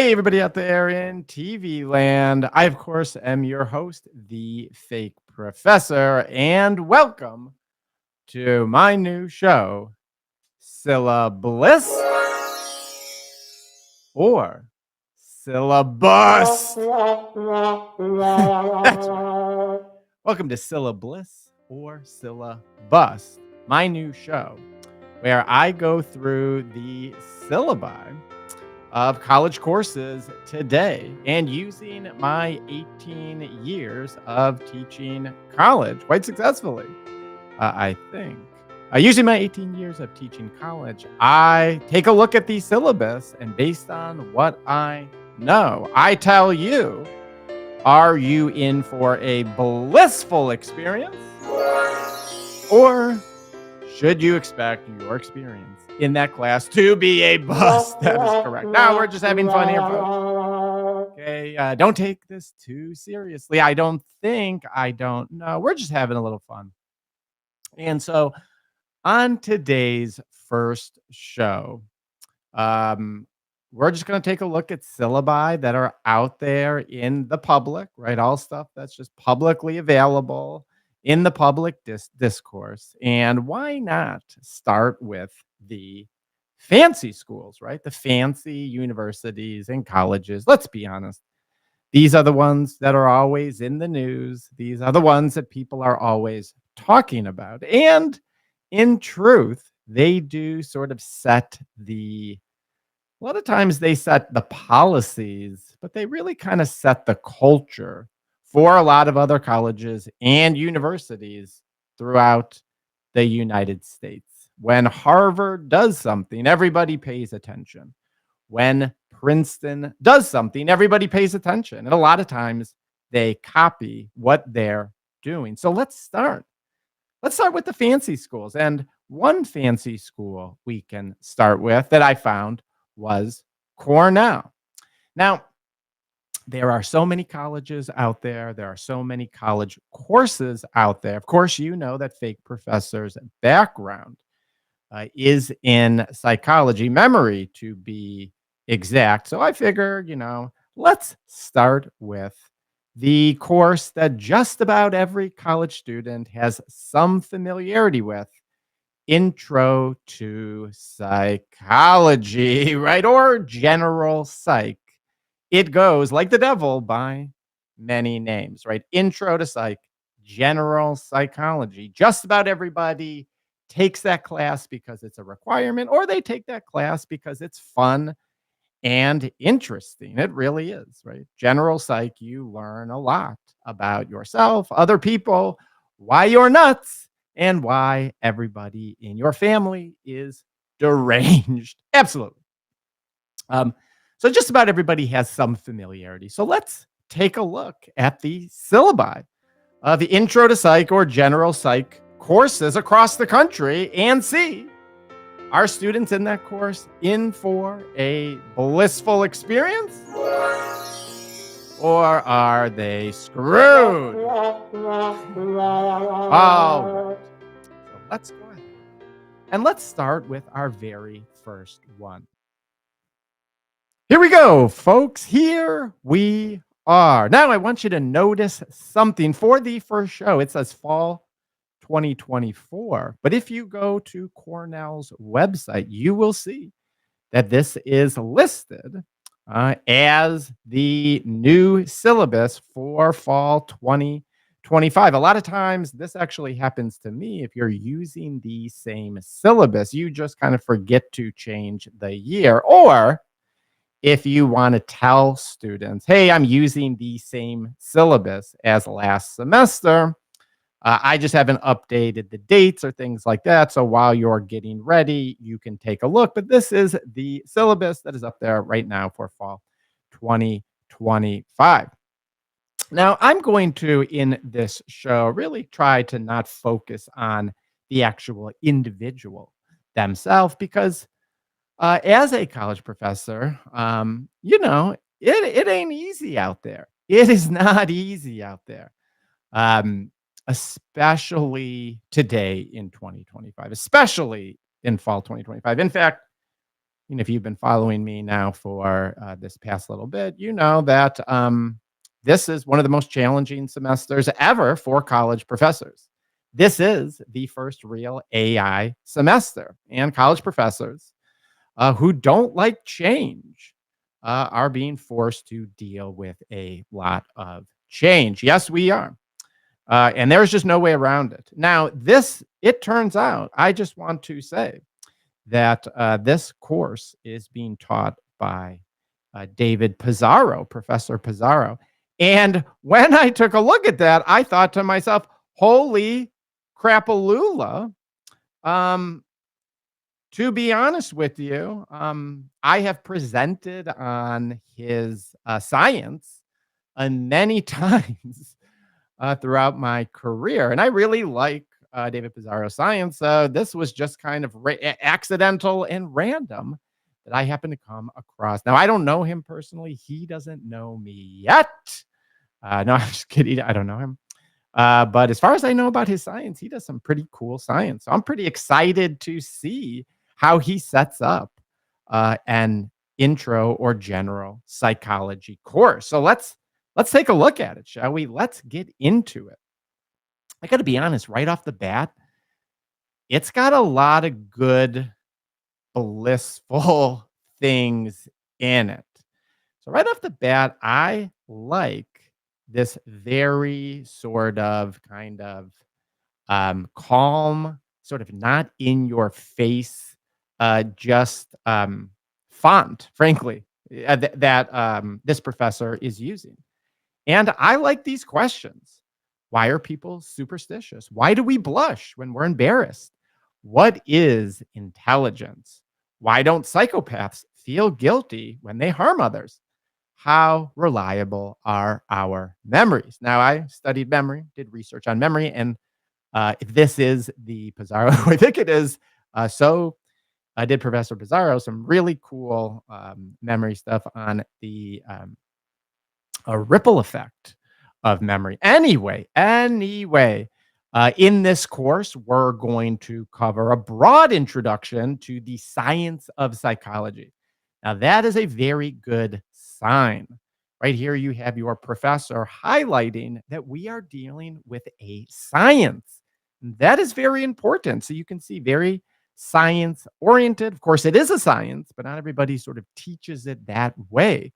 Hey, everybody out there in TV land. I, of course, am your host, the Fake Professor, and welcome to my new show, syllaBLISS or syllabus. That's right. Welcome to syllaBLISS or syllabus, my new show, where I go through the syllabi of college courses today and using my 18 years of teaching college quite successfully, I think. Using my 18 years of teaching college, I take a look at the syllabus, and based on what I know, I tell you, are you in for a blissful experience, or should you expect your experience in that class to be a bust? That is correct. Now we're just having fun here, folks. Okay, don't take this too seriously. I don't know. We're just having a little fun. And so on today's first show, we're just going to take a look at syllabi that are out there in the public, right? All stuff that's just publicly available in the public discourse. And why not start with the fancy schools, right? The fancy universities and colleges. Let's be honest. These are the ones that are always in the news. These are the ones that people are always talking about. And in truth, they do sort of set a lot of times they set the policies, but they really kind of set the culture for a lot of other colleges and universities throughout the United States. When Harvard does something, everybody pays attention. When Princeton does something, everybody pays attention. And a lot of times they copy what they're doing. So let's start. Let's start with the fancy schools. And one fancy school we can start with that I found was Cornell. Now, there are so many colleges out there. There are so many college courses out there. Of course, you know that Fake Professor's background is in psychology, memory to be exact. So I figure, let's start with the course that just about every college student has some familiarity with. Intro to Psychology, right? Or General Psych. It goes like the devil by many names, right? Intro to Psych, General Psychology. Just about everybody takes that class because it's a requirement, or they take that class because it's fun and interesting. It really is, right? General Psych, you learn a lot about yourself, other people, why you're nuts, and why everybody in your family is deranged. Absolutely. So just about everybody has some familiarity. So let's take a look at the syllabi of the Intro to Psych or General Psych courses across the country and see, are students in that course in for a blissful experience? Or are they screwed? All right. So let's go ahead. And let's start with our very first one. Here we go, folks. Here we are. Now, I want you to notice something for the first show. It says fall 2024. But if you go to Cornell's website, you will see that this is listed as the new syllabus for fall 2025. A lot of times this actually happens to me. If you're using the same syllabus, you just kind of forget to change the year. Or if you want to tell students, hey, I'm using the same syllabus as last semester, I just haven't updated the dates or things like that. So while you're getting ready, you can take a look. But this is the syllabus that is up there right now for fall 2025. Now, I'm going to, in this show, really try to not focus on the actual individual themselves because as a college professor, it ain't easy out there. It is not easy out there. Especially today in 2025, especially in fall 2025. In fact, If you've been following me now for this past little bit, you know that this is one of the most challenging semesters ever for college professors. This is the first real AI semester, and college professors who don't like change are being forced to deal with a lot of change. Yes, we are. And there's just no way around it. Now, it turns out, I just want to say that this course is being taught by David Pizarro, Professor Pizarro. And when I took a look at that, I thought to myself, holy crapalula. Um, to be honest with you, I have presented on his science many times throughout my career. And I really like David Pizarro's science. This was just kind of accidental and random that I happened to come across. Now, I don't know him personally. He doesn't know me yet. No, I'm just kidding. I don't know him. But as far as I know about his science, he does some pretty cool science. So I'm pretty excited to see how he sets up an intro or general psychology course. So let's take a look at it, shall we? Let's get into it. I got to be honest, right off the bat, it's got a lot of good, blissful things in it. So right off the bat, I like this very sort of kind of calm, sort of not in your face, just font, frankly, that this professor is using. And I like these questions. Why are people superstitious? Why do we blush when we're embarrassed? What is intelligence? Why don't psychopaths feel guilty when they harm others? How reliable are our memories? Now, I studied memory, did research on memory, and if this is the Pizarro, I think it is. So I did Professor Pizarro some really cool memory stuff on the a ripple effect of memory. Anyway, in this course, we're going to cover a broad introduction to the science of psychology. Now, that is a very good sign. Right here, you have your professor highlighting that we are dealing with a science. That is very important. So you can see very science oriented. Of course, it is a science, but not everybody sort of teaches it that way.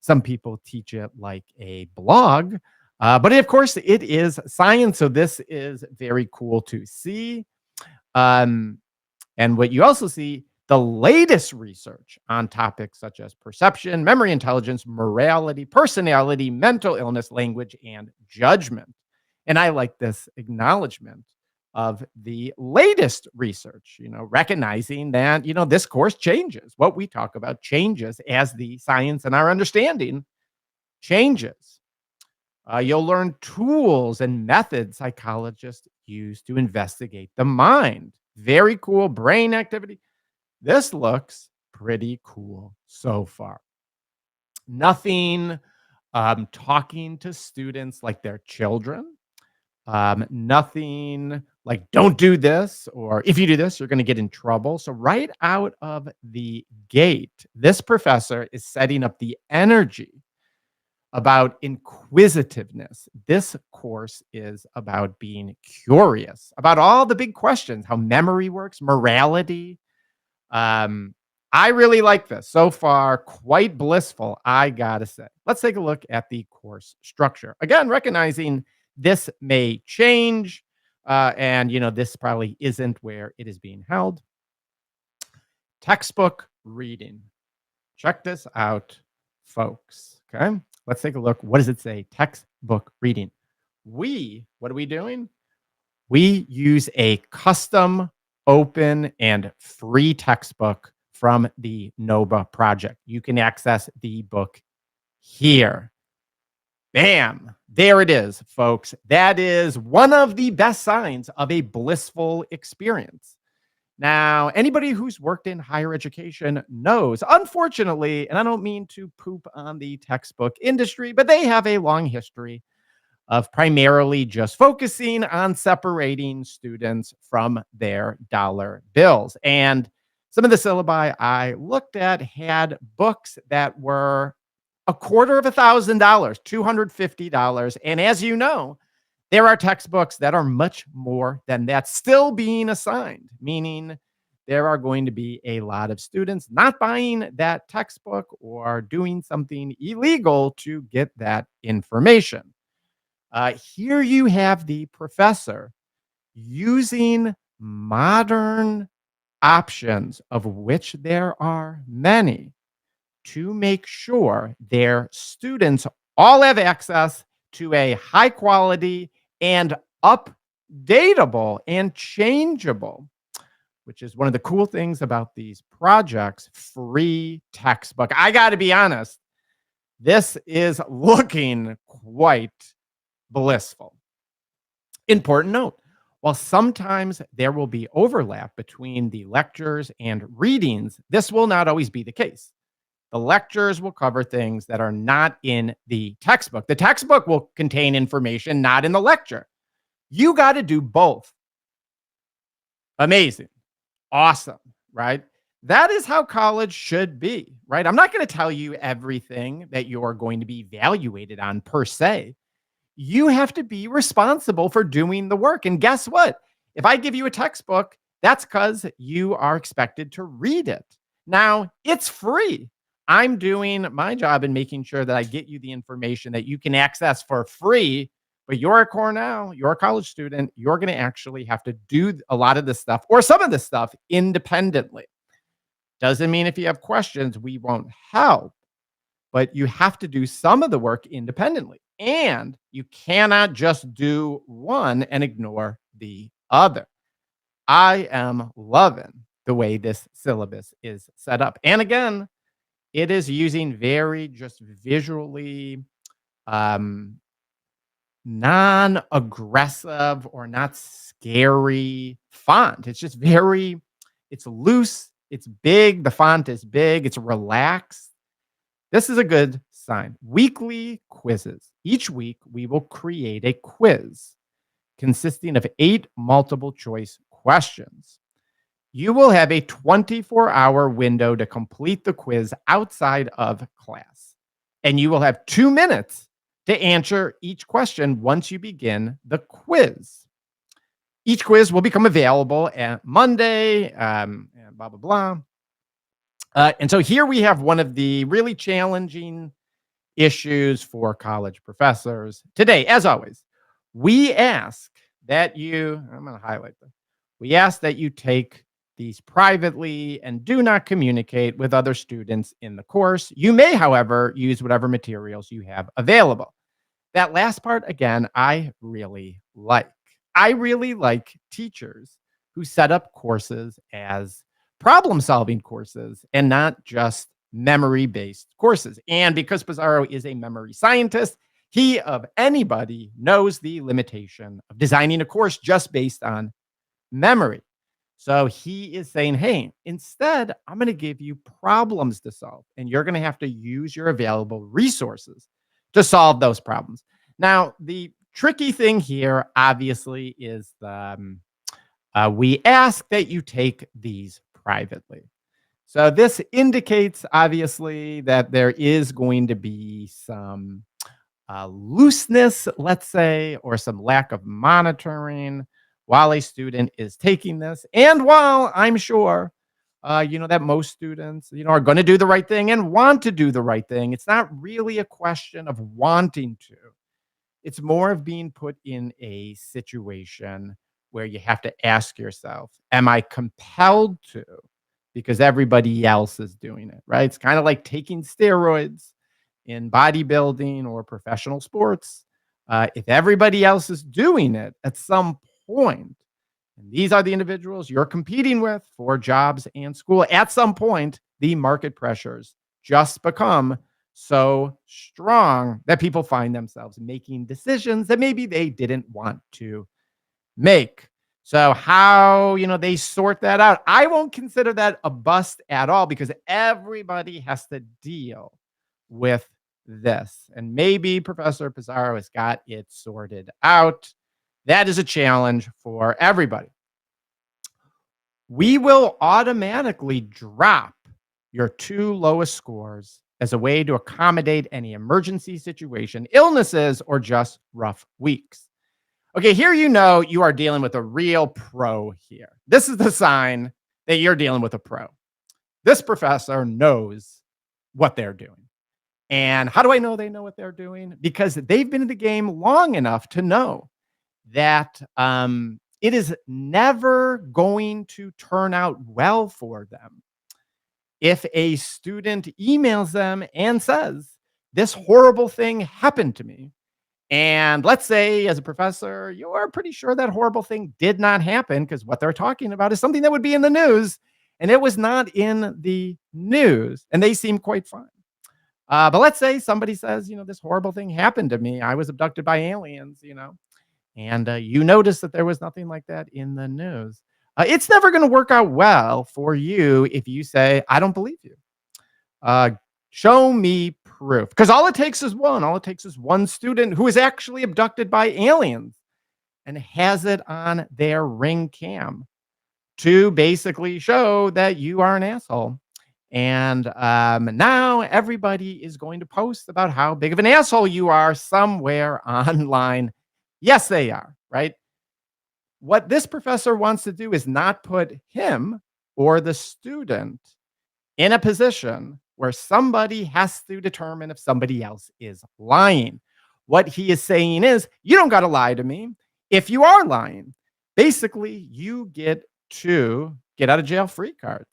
Some people teach it like a blog, but of course, it is science. So this is very cool to see. Um, and what you also see, the latest research on topics such as perception, memory intelligence, morality, personality, mental illness, language, and judgment. And I like this acknowledgement of the latest research, recognizing that, this course changes. What we talk about changes as the science and our understanding changes. You'll learn tools and methods psychologists use to investigate the mind. Very cool brain activity. This looks pretty cool so far. Nothing talking to students like they're children. Nothing like don't do this, or if you do this, you're going to get in trouble. So right out of the gate, this professor is setting up the energy about inquisitiveness. This course is about being curious about all the big questions, how memory works, morality. I really like this so far. Quite blissful, I gotta say. Let's take a look at the course structure. Again, recognizing this may change, and this probably isn't where it is being held. Textbook reading. Check this out, folks. Okay, let's take a look. What does it say? Textbook reading. What are we doing? We use a custom, open, and free textbook from the NOBA project. You can access the book here. Bam! There it is, folks. That is one of the best signs of a blissful experience. Now, anybody who's worked in higher education knows, unfortunately, and I don't mean to poop on the textbook industry, but they have a long history of primarily just focusing on separating students from their dollar bills. And Some of the syllabi I looked at had books that were a quarter of $1,000, $250. And as you know, there are textbooks that are much more than that still being assigned, meaning there are going to be a lot of students not buying that textbook or doing something illegal to get that information. Here you have the professor using modern options, of which there are many, to make sure their students all have access to a high quality and updatable and changeable, which is one of the cool things about these projects, free textbook. I got to be honest, this is looking quite blissful. Important note, while sometimes there will be overlap between the lectures and readings, this will not always be the case. The lectures will cover things that are not in the textbook. The textbook will contain information not in the lecture. You got to do both. Amazing. Awesome, right? That is how college should be, right? I'm not going to tell you everything that you're going to be evaluated on per se. You have to be responsible for doing the work. And guess what? If I give you a textbook, that's because you are expected to read it. Now, it's free. I'm doing my job in making sure that I get you the information that you can access for free. But you're at Cornell, you're a college student, you're going to actually have to do a lot of this stuff or some of this stuff independently. Doesn't mean if you have questions, we won't help, but you have to do some of the work independently. And you cannot just do one and ignore the other. I am loving the way this syllabus is set up. And again, it is using very just visually um, non-aggressive or not scary font. It's just very, it's loose, it's big, the font is big, it's relaxed. This is a good sign. Weekly quizzes. Each week, we will create a quiz consisting of 8 multiple choice questions. You will have a 24-hour window to complete the quiz outside of class, and you will have 2 minutes to answer each question once you begin the quiz. Each quiz will become available at Monday, and blah, blah, blah. And so here we have one of the really challenging issues for college professors today. As always, we ask that you, I'm going to highlight them. We ask that you take these privately and do not communicate with other students in the course. You may, however, use whatever materials you have available. That last part, again, I really like. I really like teachers who set up courses as problem-solving courses and not just memory-based courses. And because Pizarro is a memory scientist, he, of anybody, knows the limitation of designing a course just based on memory. So he is saying, hey, instead, I'm going to give you problems to solve, and you're going to have to use your available resources to solve those problems. Now, the tricky thing here, obviously, is we ask that you take these privately. So this indicates, obviously, that there is going to be some looseness, let's say, or some lack of monitoring while a student is taking this. And while I'm sure, that most students, are going to do the right thing and want to do the right thing, it's not really a question of wanting to. It's more of being put in a situation where you have to ask yourself, am I compelled to? Because everybody else is doing it, right? It's kind of like taking steroids in bodybuilding or professional sports. If everybody else is doing it at some point, and these are the individuals you're competing with for jobs and school, at some point, the market pressures just become so strong that people find themselves making decisions that maybe they didn't want to make. So how, they sort that out, I won't consider that a bust at all because everybody has to deal with this. And maybe Professor Pizarro has got it sorted out. That is a challenge for everybody. We will automatically drop your two lowest scores as a way to accommodate any emergency situation, illnesses, or just rough weeks. Okay, here you know you are dealing with a real pro here. This is the sign that you're dealing with a pro. This professor knows what they're doing. And how do I know they know what they're doing? Because they've been in the game long enough to know that it is never going to turn out well for them if a student emails them and says, "This horrible thing happened to me." And let's say, as a professor, you are pretty sure that horrible thing did not happen because what they're talking about is something that would be in the news, and it was not in the news, and they seem quite fine. But let's say somebody says, "This horrible thing happened to me. I was abducted by aliens. And you notice that there was nothing like that in the news. It's never going to work out well for you if you say, "I don't believe you. Uh, Show me proof." Because all it takes is one. All it takes is one student who is actually abducted by aliens and has it on their ring cam to basically show that you are an asshole. And now everybody is going to post about how big of an asshole you are somewhere online. Yes, they are, right? What this professor wants to do is not put him or the student in a position where somebody has to determine if somebody else is lying. What he is saying is, you don't got to lie to me. If you are lying, basically, you get to get out of jail free cards.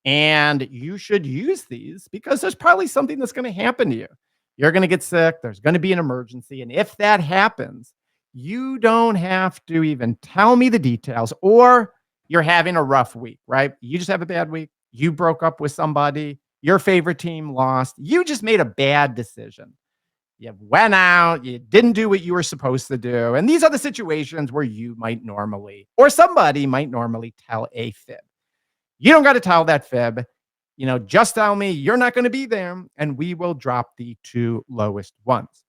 And you should use these because there's probably something that's going to happen to you. You're going to get sick. There's going to be an emergency. And if that happens, you don't have to even tell me the details, or you're having a rough week, right? You just have a bad week. You broke up with somebody. Your favorite team lost. You just made a bad decision. You went out. You didn't do what you were supposed to do. And these are the situations where you might normally, or somebody might normally tell a fib. You don't got to tell that fib. Just tell me you're not going to be there, and we will drop the two lowest ones.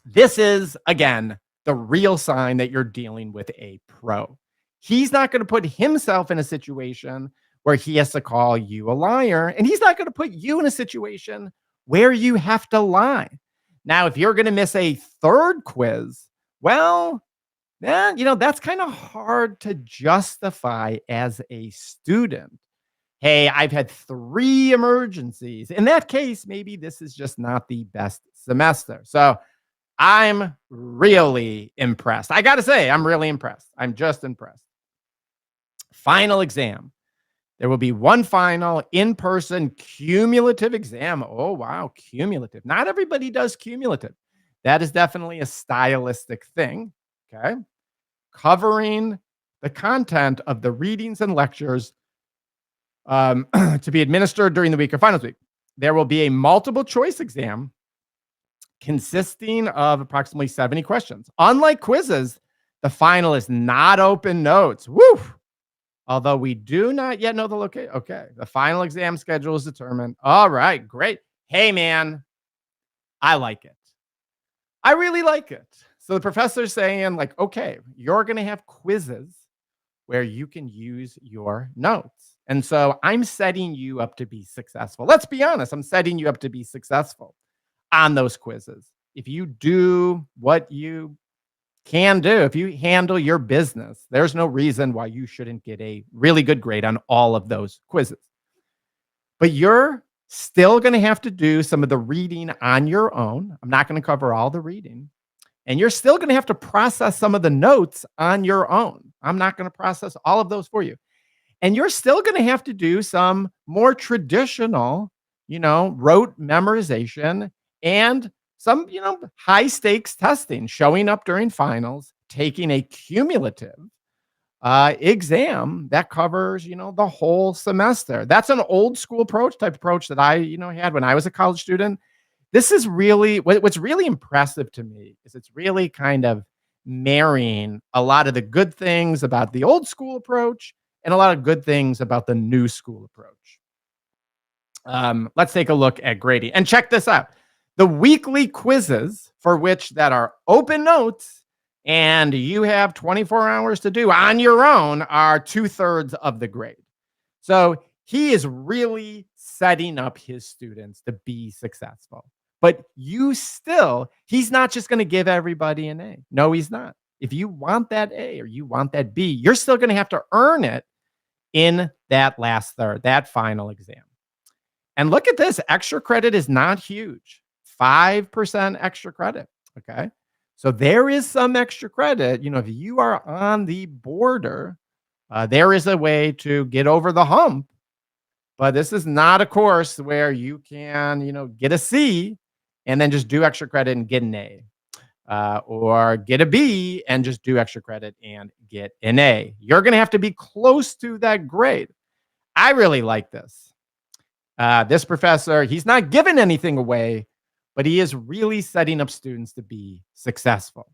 This is, again, the real sign that you're dealing with a pro. He's not going to put himself in a situation where he has to call you a liar, and he's not going to put you in a situation where you have to lie. Now, if you're going to miss a third quiz, well, that's kind of hard to justify as a student. Hey, I've had 3 emergencies. In that case, maybe this is just not the best semester. So I'm really impressed. I got to say, I'm really impressed. I'm just impressed. Final exam. There will be one final in-person cumulative exam. Oh, wow, cumulative. Not everybody does cumulative. That is definitely a stylistic thing, okay? Covering the content of the readings and lectures to be administered during the week of finals week. There will be a multiple choice exam consisting of approximately 70 questions. Unlike quizzes, the final is not open notes. Woo! Although we do not yet know the location. Okay, the final exam schedule is determined. All right, great. Hey, man, I like it. I really like it. So the professor's saying, like, okay, you're going to have quizzes where you can use your notes. And so I'm setting you up to be successful. Let's be honest. I'm setting you up to be successful on those quizzes. If you do what you can do, if you handle your business, there's no reason why you shouldn't get a really good grade on all of those quizzes. But you're still going to have to do some of the reading on your own. I'm not going to cover all the reading. And you're still going to have to process some of the notes on your own. I'm not going to process all of those for you. And you're still going to have to do some more traditional, rote memorization and some, high stakes testing, showing up during finals, taking a cumulative exam that covers, the whole semester. That's an old school type approach that I, had when I was a college student. This is really what's really impressive to me is it's really kind of marrying a lot of the good things about the old school approach and a lot of good things about the new school approach. Let's take a look at grading and check this out. The weekly quizzes for which that are open notes and you have 24 hours to do on your own are 2/3 of the grade. So he is really setting up his students to be successful. But he's not just going to give everybody an A. No, he's not. If you want that A or you want that B, you're still going to have to earn it in that last third, that final exam. And look at this, extra credit is not huge. 5% extra credit, okay? So there is some extra credit. If you are on the border, there is a way to get over the hump, but this is not a course where you can, get a C and then just do extra credit and get an A, or get a B and just do extra credit and get an A. You're going to have to be close to that grade. I really like this. This professor, he's not giving anything away, but he is really setting up students to be successful.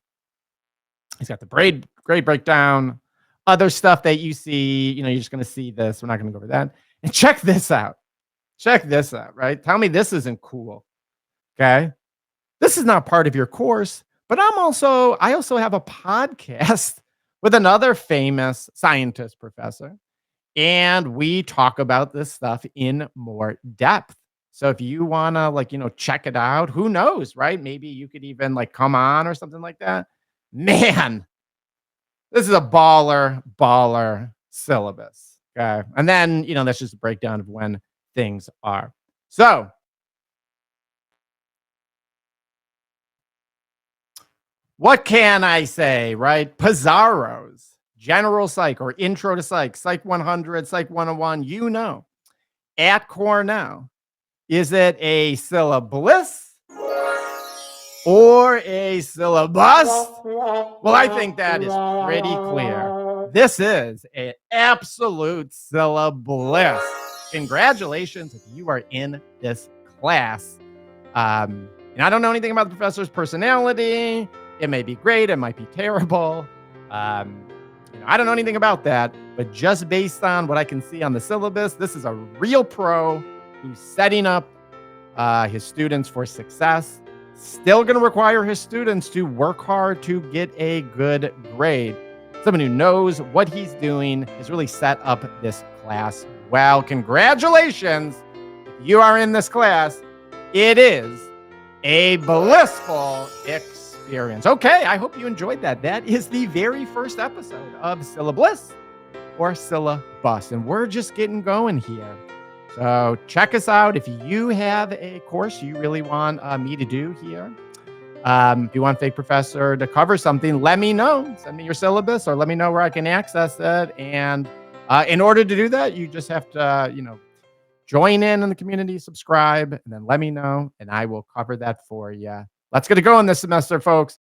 He's got the grade breakdown, other stuff that you see. You're just going to see this. We're not going to go over that. And check this out. Check this out, right? Tell me this isn't cool. Okay. This is not part of your course, but I also have a podcast with another famous scientist professor. And we talk about this stuff in more depth. So if you want to check it out, who knows, right? Maybe you could even come on or something like that. Man, this is a baller syllabus. Okay. And then, that's just a breakdown of when things are. So what can I say, right? Pizarro's General Psych or Intro to Psych, Psych 100, Psych 101, at Cornell. Is it a syllaBLISS or a syllabus? Well, I think that is pretty clear. This is an absolute syllaBLISS. Congratulations if you are in this class. And I don't know anything about the professor's personality. It may be great. It might be terrible. I don't know anything about that, but just based on what I can see on the syllabus, this is a real pro who's setting up his students for success. Still going to require his students to work hard to get a good grade. Someone who knows what he's doing has really set up this class well. Congratulations. If you are in this class, it is a blissful experience. Okay, I hope you enjoyed that. That is the very first episode of syllaBLISS or syllabus, and we're just getting going here. So check us out if you have a course you really want me to do here. If you want Fake Professor to cover something, let me know. Send me your syllabus or let me know where I can access it. And in order to do that, you just have to, join in the community, subscribe, and then let me know, and I will cover that for you. Let's get it going this semester, folks.